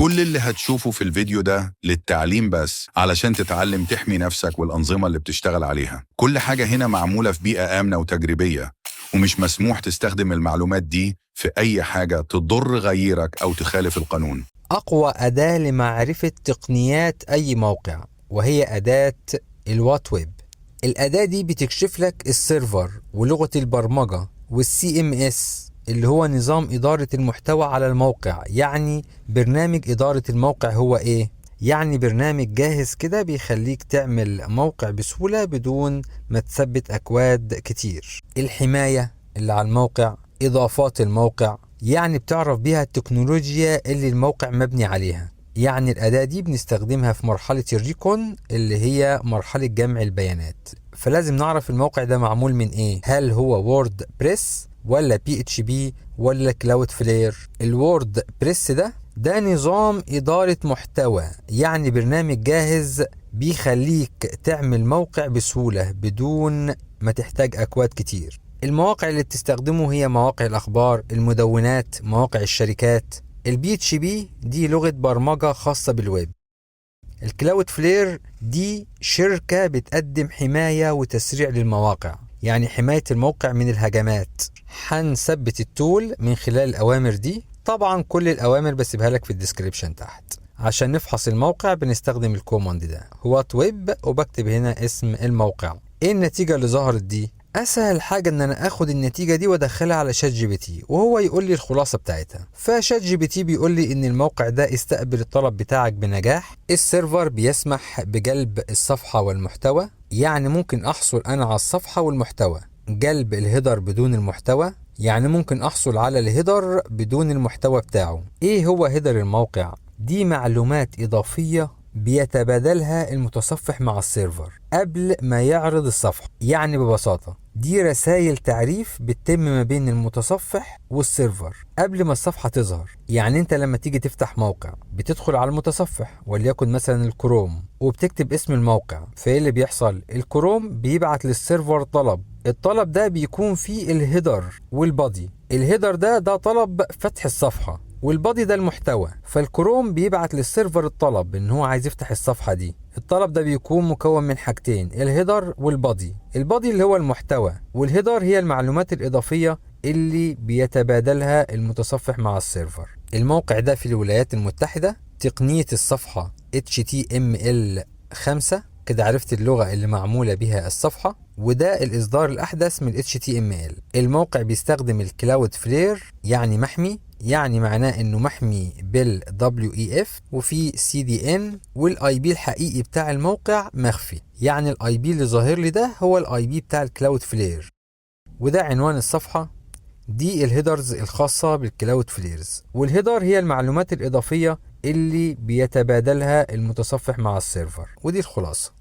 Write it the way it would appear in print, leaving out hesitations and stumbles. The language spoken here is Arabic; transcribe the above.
كل اللي هتشوفه في الفيديو ده للتعليم بس، علشان تتعلم تحمي نفسك والأنظمة اللي بتشتغل عليها. كل حاجة هنا معمولة في بيئة آمنة وتجريبية، ومش مسموح تستخدم المعلومات دي في أي حاجة تضر غيرك أو تخالف القانون. أقوى أداة لمعرفة تقنيات أي موقع وهي أداة الوات ويب. الأداة دي بتكشف لك السيرفر ولغة البرمجة والCMS اللي هو نظام إدارة المحتوى على الموقع. يعني برنامج إدارة الموقع هو إيه؟ يعني برنامج جاهز كده بيخليك تعمل موقع بسهولة بدون ما تثبت أكواد كتير. الحماية اللي على الموقع، إضافات الموقع، يعني بتعرف بيها التكنولوجيا اللي الموقع مبني عليها. يعني الأداة دي بنستخدمها في مرحلة الريكون اللي هي مرحلة جمع البيانات. فلازم نعرف الموقع ده معمول من إيه؟ هل هو وورد بريس ولا PHP ولا كلاود فلير؟ الوورد بريس ده نظام إدارة محتوى، يعني برنامج جاهز بيخليك تعمل موقع بسهولة بدون ما تحتاج أكواد كتير. المواقع اللي بتستخدمه هي مواقع الأخبار، المدونات، مواقع الشركات. PHP دي لغة برمجة خاصة بالويب. الكلاود فلير دي شركة بتقدم حماية وتسريع للمواقع، يعني حماية الموقع من الهجمات. هنثبت التول من خلال الأوامر دي. طبعا كل الأوامر بسيبها لك في الديسكريبشن تحت. عشان نفحص الموقع بنستخدم الكوماند ده وات ويب، وبكتب هنا اسم الموقع. ايه النتيجة اللي ظهرت دي؟ اسهل حاجة ان انا اخد النتيجة دي وادخلها على شات جي بي تي وهو يقول لي الخلاصة بتاعتها. فشات جي بي تي بيقول لي ان الموقع ده استقبل الطلب بتاعك بنجاح. السيرفر بيسمح بجلب الصفحة والمحتوى، يعني ممكن احصل انا على الصفحة والمحتوى. جلب الهيدر بدون المحتوى، يعني ممكن احصل على الهيدر بدون المحتوى بتاعه. ايه هو هيدر الموقع؟ دي معلومات اضافية بيتبادلها المتصفح مع السيرفر قبل ما يعرض الصفحة. يعني ببساطة دي رسائل تعريف بتتم ما بين المتصفح والسيرفر قبل ما الصفحة تظهر. يعني انت لما تيجي تفتح موقع بتدخل على المتصفح وليكن مثلا الكروم وبتكتب اسم الموقع، فايه اللي بيحصل؟ الكروم بيبعت للسيرفر طلب. الطلب ده بيكون فيه الهيدر والبادي. الهيدر ده طلب فتح الصفحة، والبادي ده المحتوى. فالكروم بيبعت للسيرفر الطلب ان هو عايز يفتح الصفحة دي. الطلب ده بيكون مكون من حاجتين، الهيدر والبادي. البادي اللي هو المحتوى، والهيدر هي المعلومات الإضافية اللي بيتبادلها المتصفح مع السيرفر. الموقع ده في الولايات المتحدة، تقنية الصفحة HTML5. كده عرفت اللغة اللي معمولة بها الصفحة، وده الإصدار الأحدث من HTML. الموقع بيستخدم الكلاود فلير، يعني محمي، يعني معناه انه محمي بال WEF وفي CDN، والاي بي الحقيقي بتاع الموقع مخفي. يعني الاي بي اللي ظاهر لي ده هو الاي بي بتاع الكلاود فلير، وده عنوان الصفحة. دي الهيدرز الخاصة بالكلاود فليرز، والهيدر هي المعلومات الإضافية اللي بيتبادلها المتصفح مع السيرفر. ودي الخلاصة.